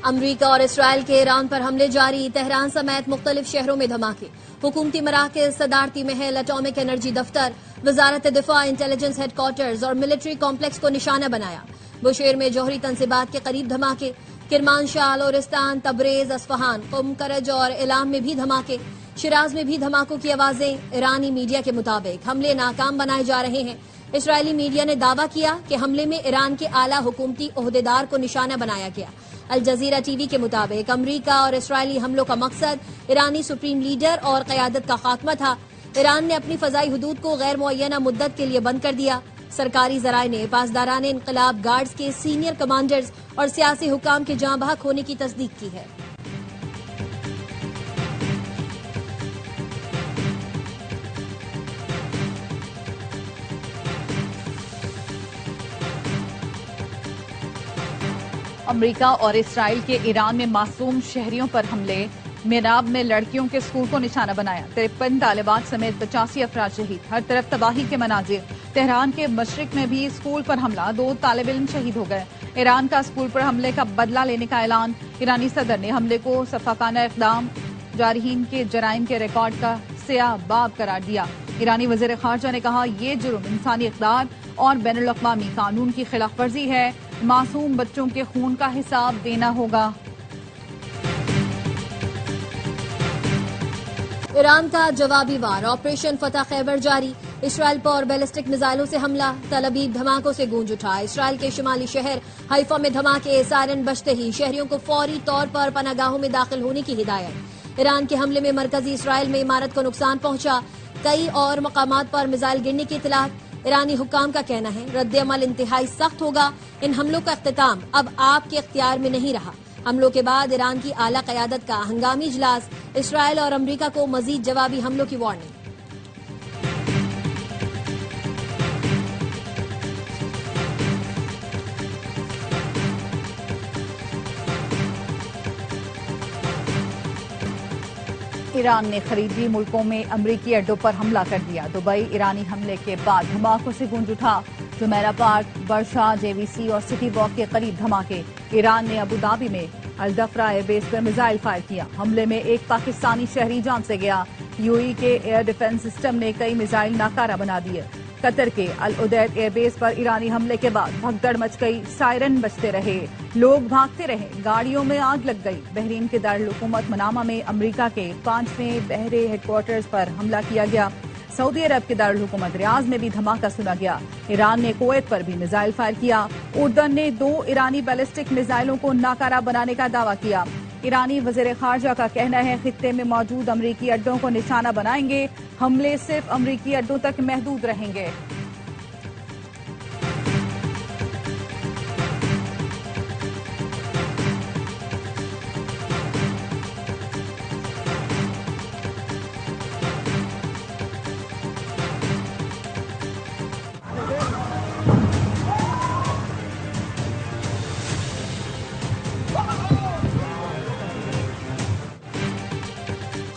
अमरीका और इसराइल के ईरान पर हमले जारी, तेहरान समेत मुख्तलिफ शहरों में धमाके। हुकूमती मराकज़, सदारती महल, एटॉमिक एनर्जी दफ्तर, वजारत दिफा, इंटेलिजेंस हेडक्वार्टर्स और मिलिट्री कॉम्प्लेक्स को निशाना बनाया। बुशेर में जौहरी तंसीबात के करीब धमाके। किरमानशाह, लोरिस्तान, तबरेज, असफहान, कुम, करज और इलाम में भी धमाके। शिराज में भी धमाकों की आवाजें। ईरानी मीडिया के मुताबिक हमले नाकाम बनाए जा रहे हैं। इसराइली मीडिया ने दावा किया कि हमले में ईरान के आला हुकूमती ओहदेदार को निशाना बनाया गया। अल जजीरा टीवी के मुताबिक अमरीका और इसराइली हमलों का मकसद ईरानी सुप्रीम लीडर और क़यादत का खात्मा था। ईरान ने अपनी फजाई हदूद को गैर मुअय्यना मुद्दत के लिए बंद कर दिया। सरकारी जराए ने पासदारान इनकलाब गार्ड्स के सीनियर कमांडर्स और सियासी हुकाम के जाँ बहक होने की तस्दीक की है। अमरीका और इसराइल के ईरान में मासूम शहरियों पर हमले। मेराब में लड़कियों के स्कूल को निशाना बनाया। 53 तालिबात समेत 85 अफराद शहीद। हर तरफ तबाही के मनाजिर। तेहरान के मशरिक में भी स्कूल पर हमला, 2 तालिब इल्म शहीद हो गए। ईरान का स्कूल पर हमले का बदला लेने का ऐलान। ईरानी सदर ने हमले को सफाकाना इक़दाम, जारहीन के जराइम के रिकॉर्ड का सियाह बाब करार दिया। ईरानी वज़ीर ख़ारजा ने कहा, ये जुर्म इंसानी इक़दार और बैनुल अक़वामी कानून की खिलाफ वर्जी है। मासूम बच्चों के खून का हिसाब देना होगा। ईरान का जवाबी वार, ऑपरेशन फतह खैबर जारी। इसराइल पर बैलिस्टिक मिसाइलों से हमला, तल अबीब धमाकों से गूंज उठा। इसराइल के शुमाली शहर हाइफा में धमाके, सायरन बजते ही शहरियों को फौरी तौर पर पनागाहों में दाखिल होने की हिदायत। ईरान के हमले में मरकजी इसराइल में इमारत को नुकसान पहुंचा। कई और मकामात पर मिसाइल गिरने की इतलात। ईरानी हुक्काम का कहना है, रद्द-ए-अमल इंतहाई सख्त होगा। इन हमलों का इख्तिताम अब आपके इख्तियार में नहीं रहा। हमलों के बाद ईरान की आला क़यादत का हंगामी इजलास। इसराइल और अमरीका को मजीद जवाबी हमलों की वार्निंग। ईरान ने खरीदी मुल्कों में अमरीकी अड्डों पर हमला कर दिया। दुबई ईरानी हमले के बाद धमाकों से गूंज उठा। जुमेरा पार्क, बरशाह, जेवीसी और सिटी वॉक के करीब धमाके। ईरान ने अबू धाबी में अल-दफरा एयरबेस पर मिसाइल फायर किया। हमले में एक पाकिस्तानी शहरी जान से गया। यूएई के एयर डिफेंस सिस्टम ने कई मिसाइल नाकारा बना दिए। कतर के अल उदैद एयरबेस पर ईरानी हमले के बाद भगदड़ मच गई। सायरन बजते रहे, लोग भागते रहे, गाड़ियों में आग लग गई। बहरीन के दारुल हुकूमत मनामा में अमरीका के 5वें बहरे हेडक्वार्टर्स पर हमला किया गया। सऊदी अरब के दारुल हुकूमत रियाज में भी धमाका सुना गया। ईरान ने कुवैत पर भी मिसाइल फायर किया। उर्दन ने 2 ईरानी बैलिस्टिक मिसाइलों को नाकारा बनाने का दावा किया। ईरानी वज़ीर ख़ारजा का कहना है, खित्ते में मौजूद अमरीकी अड्डों को निशाना बनाएंगे। हमले सिर्फ अमरीकी अड्डों तक महदूद रहेंगे।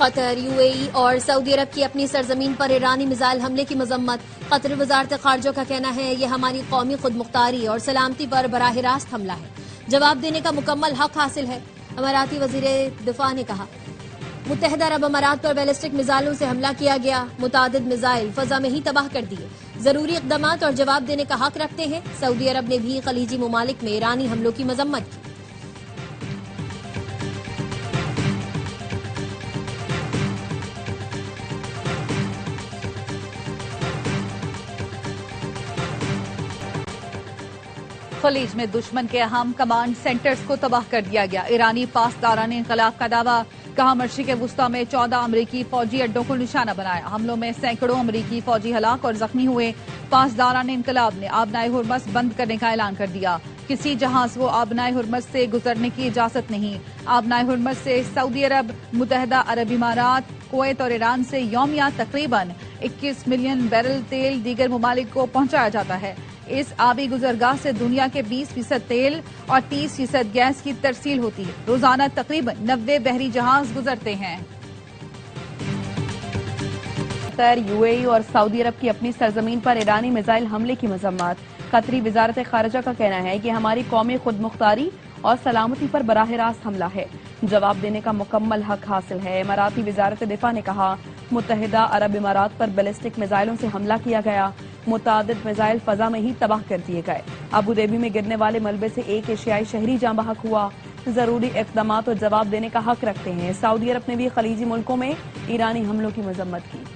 कतर, यूएई और सऊदी अरब की अपनी सरजमीन पर ईरानी मिसाइल हमले की मजम्मत। कतर वजारत ख़ारजा का कहना है, यह हमारी कौमी खुद मुख्तारी और सलामती पर बराह रास्त हमला है। जवाब देने का मुकम्मल हक हासिल है। अमाराती वज़ीर दिफा ने कहा, मुत्तहिदा अरब अमारात पर बैलिस्टिक मिसाइलों से हमला किया गया। मुतादिद मिसाइल फजा में ही तबाह कर दिए। जरूरी इक़दामात और जवाब देने का हक रखते हैं। सऊदी अरब ने भी खलीजी ममालिक में ईरानी हमलों की मजम्मत की। खलीज में दुश्मन के अहम कमांड सेंटर्स को तबाह कर दिया गया। ईरानी पासदारान इनकलाब का दावा। कहा, मशरिक़ वुस्ता में 14 अमरीकी फौजी अड्डों को निशाना बनाया। हमलों में सैकड़ों अमरीकी फौजी हलाक और जख्मी हुए। पासदारान इनकलाब ने आबनाए हुर्मस बंद करने का ऐलान कर दिया। किसी जहाज को आबनाए हुर्मस से गुजरने की इजाजत नहीं। आबनाए हुर्मस से सऊदी अरब, मुत्तहिदा अरब इमारात, कुवैत और ईरान से यौमिया तकरीबन 21 मिलियन बैरल तेल दीगर ममालिक को पहुंचाया जाता है। इस आबी गुजरगाह से दुनिया के 20% तेल और 30% गैस की तरसील होती है। रोजाना तकरीबन 90 बहरी जहाज गुजरते हैं। कतर, यूएई और सऊदी अरब की अपनी सरजमीन पर ईरानी मिसाइल हमले की मजम्मत। कतरी वजारत ख़ारजा का कहना है कि हमारी कौमी खुद मुख्तारी और सलामती पर बराह रास्त हमला है। जवाब देने का मुकम्मल हक हासिल है। इमाराती वजारत दिफा ने कहा, मुत्तहिदा अरब इमारात पर बैलिस्टिक मिसाइलों से हमला किया गया। मुतादिद मिसाइल फजा में ही तबाह कर दिए गए। अबू धाबी में गिरने वाले मलबे से एक एशियाई शहरी जाँ बहक हुआ। जरूरी इक़दाम और जवाब देने का हक रखते हैं। सऊदी अरब ने भी खलीजी मुल्कों में ईरानी हमलों की मजम्मत की।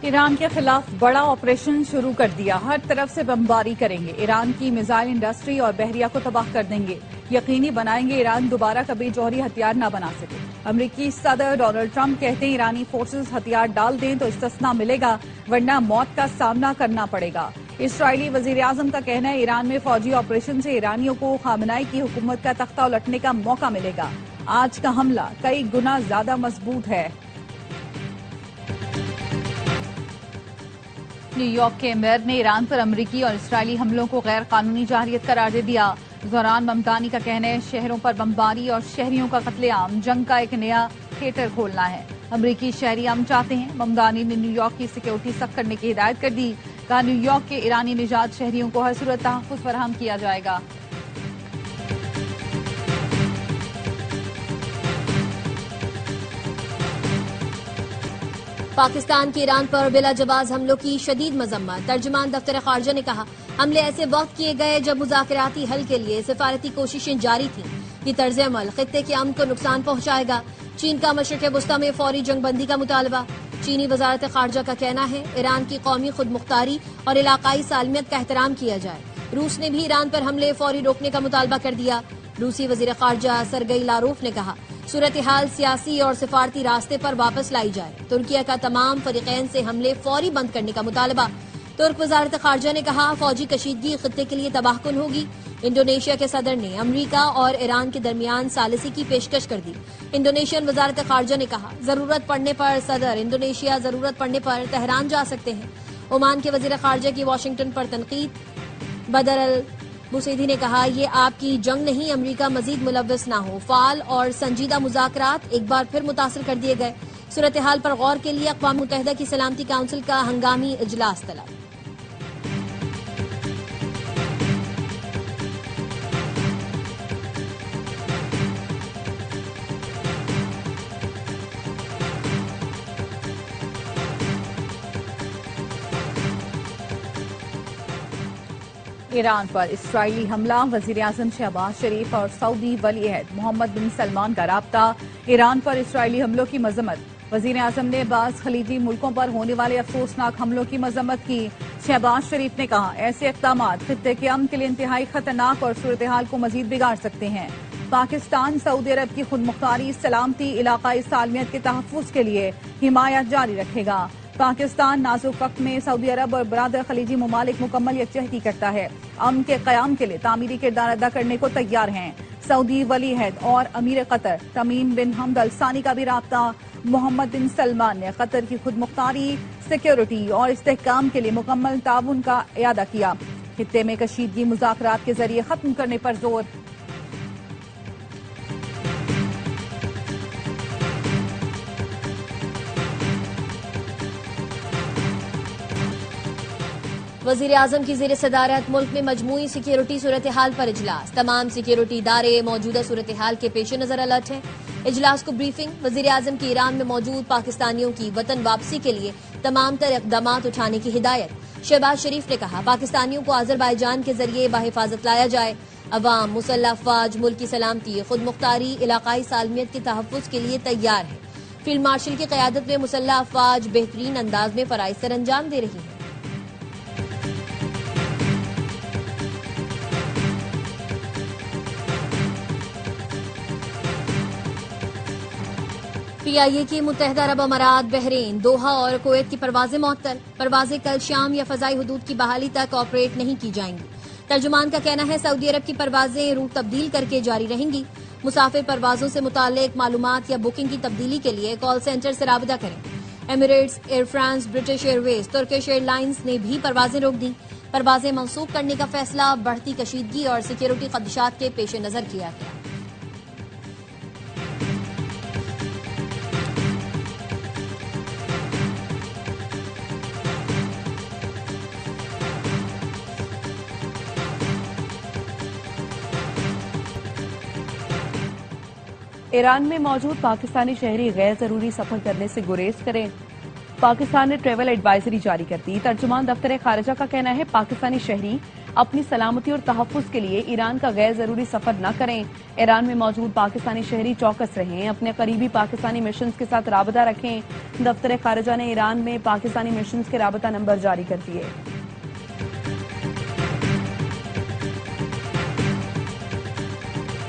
ईरान के खिलाफ बड़ा ऑपरेशन शुरू कर दिया। हर तरफ से बमबारी करेंगे। ईरान की मिसाइल इंडस्ट्री और बहरिया को तबाह कर देंगे। यकीनी बनाएंगे ईरान दोबारा कभी जौहरी हथियार न बना सके। अमरीकी सदर डोनाल्ड ट्रंप कहते हैं, ईरानी फोर्सेस हथियार डाल दें तो इस्तिस्ना मिलेगा, वरना मौत का सामना करना पड़ेगा। इसराइली वजीर आजम का कहना है, ईरान में फौजी ऑपरेशन से ईरानियों को खामनाई की हुकूमत का तख्ता उलटने का मौका मिलेगा। आज का हमला कई गुना ज्यादा मजबूत है। न्यूयॉर्क के मेयर ने ईरान पर अमरीकी और इसराइली हमलों को गैर कानूनी जारहियत करार दे दिया। ज़ोरान ममदानी का कहना है, शहरों पर बमबारी और शहरियों का कत्लेआम जंग का एक नया थिएटर खोलना है। अमरीकी शहरी अमन चाहते हैं। ममदानी ने न्यूयॉर्क की सिक्योरिटी सख्त करने की हिदायत कर दी। कहा, न्यूयॉर्क के ईरानी निजात शहरियों को हर सूरत तहफ़्फ़ुज़ फराहम किया जाएगा। पाकिस्तान की ईरान पर बिला जवाज हमलों की शदीद मजम्मत। तर्जुमान दफ्तर खारजा ने कहा, हमले ऐसे वक्त किए गए जब मुज़ाकराती हल के लिए सिफारती कोशिशें जारी थीं। ये तर्ज अमल खित्ते के अमन को नुकसान पहुंचाएगा। चीन का मशरिक़ वस्ता में फौरी जंगबंदी का मुतालबा। चीनी वजारत खारजा का कहना है, ईरान की कौमी खुद मुख्तारी और इलाकाई सालमियत का एहतराम किया जाए। रूस ने भी ईरान पर हमले फौरी रोकने का मुतालबा कर दिया। रूसी वजीर खारजा सरगई लारोफ ने कहा, सूरत हाल सियासी और सिफारती रास्ते पर वापस लाई जाए। तुर्किया का तमाम फरीकैन से हमले फौरी बंद करने का मुतालबा। तुर्क वजारत खारजा ने कहा, फौजी कशीदगी खित्ते के लिए तबाहकुन होगी। इंडोनेशिया के सदर ने अमरीका और ईरान के दरमियान सालिसी की पेशकश कर दी। इंडोनेशियन वजारत खारजा ने कहा, जरूरत पड़ने पर सदर इंडोनेशिया, जरूरत पड़ने पर तेहरान जा सकते हैं। ओमान के वजीर खारजा की वाशिंगटन पर तनकीद। बदर अल बुसैदी ने कहा, ये आपकी जंग नहीं, अमरीका मजीद मुलव्वस ना हो। फाल और संजीदा मुज़ाकरात एक बार फिर मुतासर कर दिए गए। सूरत हाल पर गौर के लिए अक़वाम मुत्तहिदा की सलामती काउंसिल का हंगामी इजलास तलब। ईरान पर इसराइली हमला। वजीर आजम शहबाज शरीफ और सऊदी वली अहद मोहम्मद बिन सलमान का राब्ता। ईरान पर इसराइली हमलों की मजम्मत। वजीर आजम ने बाज़ खलीजी मुल्कों पर होने वाले अफसोसनाक हमलों की मजम्मत की। शहबाज शरीफ ने कहा, ऐसे इक़दाम खित्ते के अमन के लिए इंतहाई खतरनाक और सूरत हाल को मजीद बिगाड़ सकते हैं। पाकिस्तान सऊदी अरब की खुद मुख्तारी, सलामती, इलाकाई सालमियत के तहफ़्फ़ुज़ के लिए हिमायत जारी रखेगा। पाकिस्तान नाजुक वक्त में सऊदी अरब और बरादर खलीजी ममालिक मुकम्मल यकजहती करता है। अमन के क़याम के लिए तामीरी किरदार अदा करने को तैयार हैं। सऊदी वली अहद और अमीर कतर तमीम बिन हमद अल सानी का भी राब्ता। मोहम्मद बिन सलमान ने कतर की खुद मुख्तारी, सिक्योरिटी और इस्तेहकाम के लिए मुकम्मल ताउन का इयादा किया। खित्ते में कशीदगी मुज़ाकरात के जरिए खत्म करने पर जोर। वजीर आजम की ज़ेर सदारत मुल्क में मजमूई सिक्योरिटी सूरत हाल पर इजलास। तमाम सिक्योरिटी इदारे मौजूदा सूरत हाल के पेश नजर अलर्ट हैं। इजलास को ब्रीफिंग। वजीर आजम की ईरान में मौजूद पाकिस्तानियों की वतन वापसी के लिए तमाम तर इक़दाम उठाने की हिदायत। शहबाज शरीफ ने कहा, पाकिस्तानियों को आज़रबाईजान के जरिए बाहिफाजत लाया जाए। अवाम, मुसल्लह अफवाज मुल्क की सलामती, खुद मुख्तारी, इलाकाई सालमियत के तहफ़्फ़ुज़ के लिए तैयार है। फील्ड मार्शल की क़यादत में मुसल्लह अफवाज बेहतरीन अंदाज में फ़राइज़ सर अंजाम दे रही है। PIA की मुत्तहिदा अरब अमारात, बहरीन, दोहा और कुवैत की परवाजें मुअत्तल। परवाजें कल शाम या फ़ज़ाई हुदूद की बहाली तक ऑपरेट नहीं की जाएंगी। तर्जुमान का कहना है, सऊदी अरब की परवाजें रूट तब्दील करके जारी रहेंगी। मुसाफिर परवाजों से मुताल्लिक मालूमात या बुकिंग की तब्दीली के लिए कॉल सेंटर से राबिता करें। Emirates, air France, British Airways, Turkish airlines ने भी परवाजें रोक दी। परवाजें मंसूख करने का फैसला बढ़ती कशीदगी और सिक्योरिटी खदशात के पेश नजर किया गया। ईरान में मौजूद पाकिस्तानी शहरी गैर जरूरी सफर करने से गुरेज करें। पाकिस्तान ने ट्रैवल एडवाइजरी जारी कर दी। तर्जुमान दफ्तर खारिजा का कहना है पाकिस्तानी शहरी अपनी सलामती और तहफ्फुज के लिए ईरान का गैर जरूरी सफर न करें। ईरान में मौजूद पाकिस्तानी शहरी चौकस रहें, अपने करीबी पाकिस्तानी मिशन के साथ राबता रखें। दफ्तर खारिजा ने ईरान में पाकिस्तानी मिशन के राबता नंबर जारी कर दिए।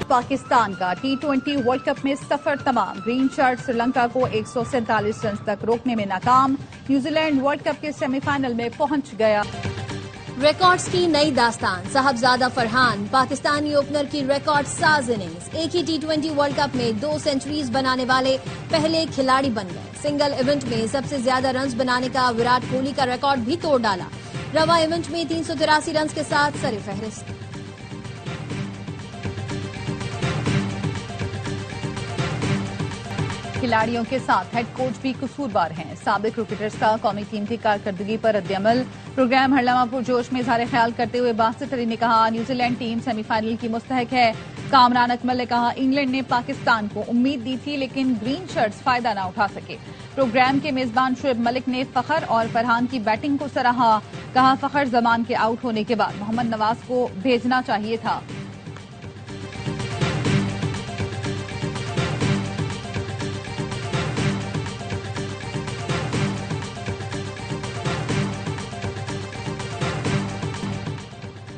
पाकिस्तान का T20 वर्ल्ड कप में सफर तमाम। ग्रीन शर्ट श्रीलंका को 147 रन तक रोकने में नाकाम। न्यूजीलैंड वर्ल्ड कप के सेमीफाइनल में पहुंच गया। रिकॉर्ड्स की नई दास्तान, साहबजादा फरहान पाकिस्तानी ओपनर की रिकॉर्ड साज इनिंग्स। एक ही T20 वर्ल्ड कप में 2 सेंचुरीज बनाने वाले पहले खिलाड़ी बन गए। सिंगल इवेंट में सबसे ज्यादा रन्स बनाने का विराट कोहली का रिकॉर्ड भी तोड़ डाला। रवा इवेंट में 383 रन के साथ सरे-फहरिस्त। खिलाड़ियों के साथ हेड कोच भी कसूरवार हैं। साबिक क्रिकेटर्स का कौमी टीम की कारकर्दगी पर रद्द-ए-अमल। प्रोग्राम हरलामा पुरजोश में इज़हार ख्याल करते हुए बासित अली ने कहा न्यूजीलैंड टीम सेमीफाइनल की मुस्तहक है। कामरान अकमल ने कहा इंग्लैंड ने पाकिस्तान को उम्मीद दी थी लेकिन ग्रीन शर्ट्स फायदा न उठा सके। प्रोग्राम के मेजबान शुएब मलिक ने फखर और फरहान की बैटिंग को सराहा। कहा फखर जमान के आउट होने के बाद मोहम्मद नवाज को भेजना चाहिए था।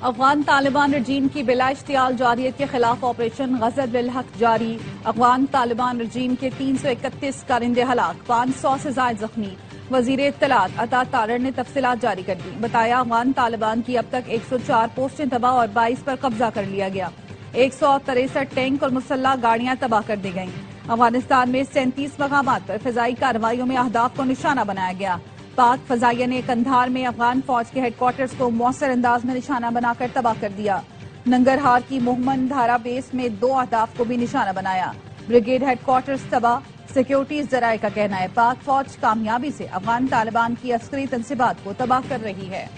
अफगान तालिबान रजीम की बिला इश्तियाल जारियत के खिलाफ ऑपरेशन गजब लिल हक जारी। अफगान तालिबान रजीम के 331 कारिंदे हलाक, 500 से ज्यादा जख्मी। वजीर इत्तलात अता तारर ने तफसीलात जारी कर दी। बताया अफगान तालिबान की अब तक 104 पोस्टें तबाह और 22 पर कब्जा कर लिया गया। 163 टैंक और मुसल्ला गाड़ियां तबाह कर दी गईं। अफगानिस्तान में 37 मकामात पर फिजाई कार्रवाइयों में अहदाफ को निशाना बनाया गया। पाक फजाइया ने कंधार में अफगान फौज के हेडक्वार्टर्स को मौसर अंदाज में निशाना बनाकर तबाह कर दिया। नंगरहार की मोहम्मद धारा बेस में 2 अहदाफ को भी निशाना बनाया। ब्रिगेड हेडक्वार्टर्स तबाह। सिक्योरिटी जराये का कहना है पाक फौज कामयाबी से अफगान तालिबान की अस्करी तंसीबात को तबाह कर रही है।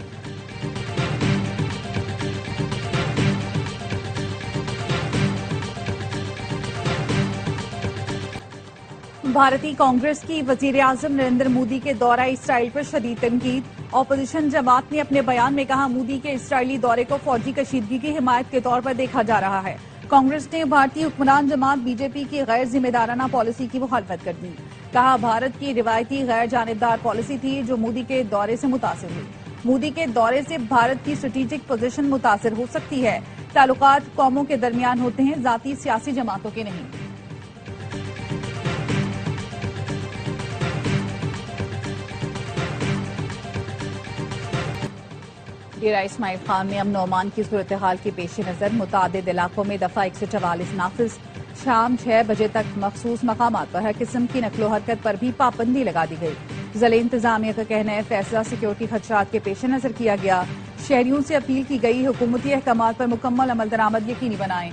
भारतीय कांग्रेस की वजीर आजम नरेंद्र मोदी के दौरा इसराइल पर शदीद तनकीद। ऑपोजिशन जमात ने अपने बयान में कहा मोदी के इसराइली दौरे को फौजी कशीदगी की हिमायत के तौर पर देखा जा रहा है। कांग्रेस ने भारतीय हुक्मरान जमात बीजेपी की गैर जिम्मेदाराना पॉलिसी की मुखालफत कर दी। कहा भारत की रिवायती गैर जानिबदार पॉलिसी थी जो मोदी के दौरे से मुतासिर हुई। मोदी के दौरे से भारत की स्ट्रेटेजिक पोजीशन मुतासिर हो सकती है। ताल्लुकात कौमों के दरमियान होते हैं, जाती सियासी जमातों के नहीं। डेरा इस्माइल खान में अमन ओमान की सूरत हाल के पेश नजर मुतादिद इलाकों में दफा 144 नाफिज। शाम 6 बजे तक मखसूस मकामात पर हर किस्म की नकलो हरकत पर भी पाबंदी लगा दी गई। जिला इंतजामिया का कहना है फैसला सिक्योरिटी खदशात के पेश नजर किया गया। शहरियों से अपील की गई हुकूमती अहकामात पर मुकम्मल अमल दरामद यकीनी बनाएं।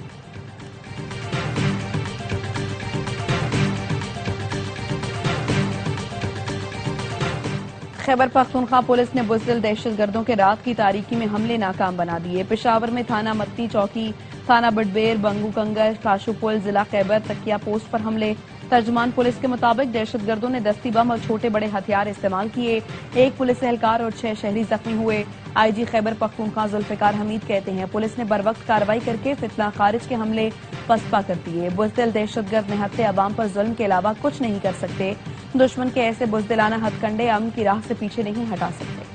खैबर पख्तूनख्वा पुलिस ने बुज़दिल दहशतगर्दों के रात की तारीकी में हमले नाकाम बना दिए। पेशावर में थाना मत्ती चौकी, थाना बडबेर, बंगू कंगर, काशुपुल, जिला खैबर तकिया पोस्ट पर हमले। तर्जुमान पुलिस के मुताबिक दहशतगर्दों ने दस्ती बम और छोटे बड़े हथियार इस्तेमाल किए। 1 पुलिस एहलकार और 6 शहरी जख्मी हुए। IG खैबर पख्तूनख्वा जुल्फिकार हमीद कहते हैं पुलिस ने बरवक्त कार्रवाई करके फितना खारिज के हमले पसपा कर दिए। बुज़दिल दहशतगर्द निहत्ते अवाम पर जुल्म के अलावा कुछ नहीं कर सकते। दुश्मन के ऐसे बुज़दिलाना हथकंडे अमन की राह से पीछे नहीं हटा सकते।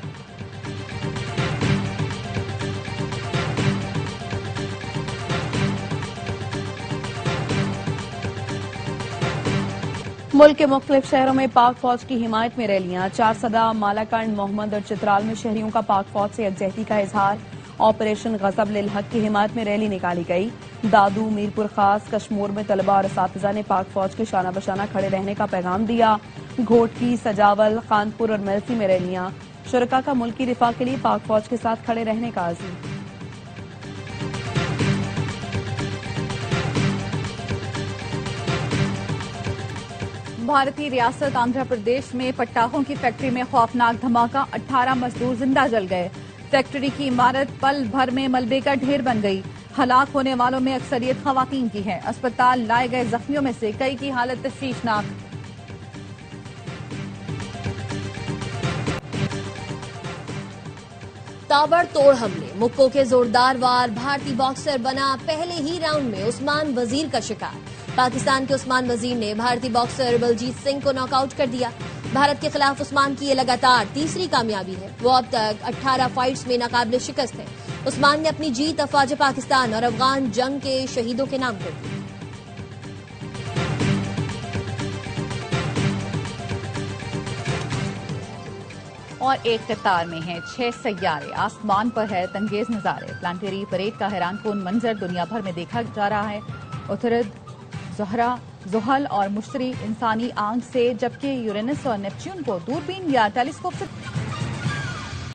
मुल्क के मुख्तलिफ शहरों में पाक फौज की हिमायत में रैलियां। 4 सदा, मालाकंड, मोहम्मद और चित्राल में शहरियों का पाक फौज से यकजहती का इजहार। ऑपरेशन गजब लिल हक की हिमायत में रैली निकाली गई। दादू, मीरपुर खास, कश्मोर में तलबा और असातिज़ा ने पाक फौज के शाना बशाना खड़े रहने का पैगाम दिया। घोटकी, सजावल, खानपुर और मेलसी में रैलियां। शुरका का मुल्की दिफा के लिए पाक फौज के साथ खड़े रहने का अज़ीम। भारतीय रियासत आंध्र प्रदेश में पटाखों की फैक्ट्री में खौफनाक धमाका, 18 मजदूर जिंदा जल गए। फैक्ट्री की इमारत पल भर में मलबे का ढेर बन गई। हलाक होने वालों में अक्सरियत खवातीन की है। अस्पताल लाए गए जख्मियों में से कई की हालत तशवीशनाक। ताबड़तोड़ हमले, मुक्कों के जोरदार वार, भारतीय बॉक्सर बना पहले ही राउंड में उस्मान वजीर का शिकार। पाकिस्तान के उस्मान वजीर ने भारतीय बॉक्सर बलजीत सिंह को नॉकआउट कर दिया। भारत के खिलाफ उस्मान की ये लगातार तीसरी कामयाबी है। वो अब तक 18 फाइट्स में नाकाबिले शिकस्त है। उस्मान ने अपनी जीत अफवाज पाकिस्तान और अफगान जंग के शहीदों के नाम कर दी। और एक कतार में हैं 6 सैयारे, आसमान पर है तंगेज नजारे। प्लानिटरी परेड का हैरानकुन मंजर दुनिया भर में देखा जा रहा है। उतरद, ज़ोहरा, ज़ुहल और मुश्तरी इंसानी आंख से, जबकि यूरेनस और नेपच्यून को दूरबीन या टेलीस्कोप से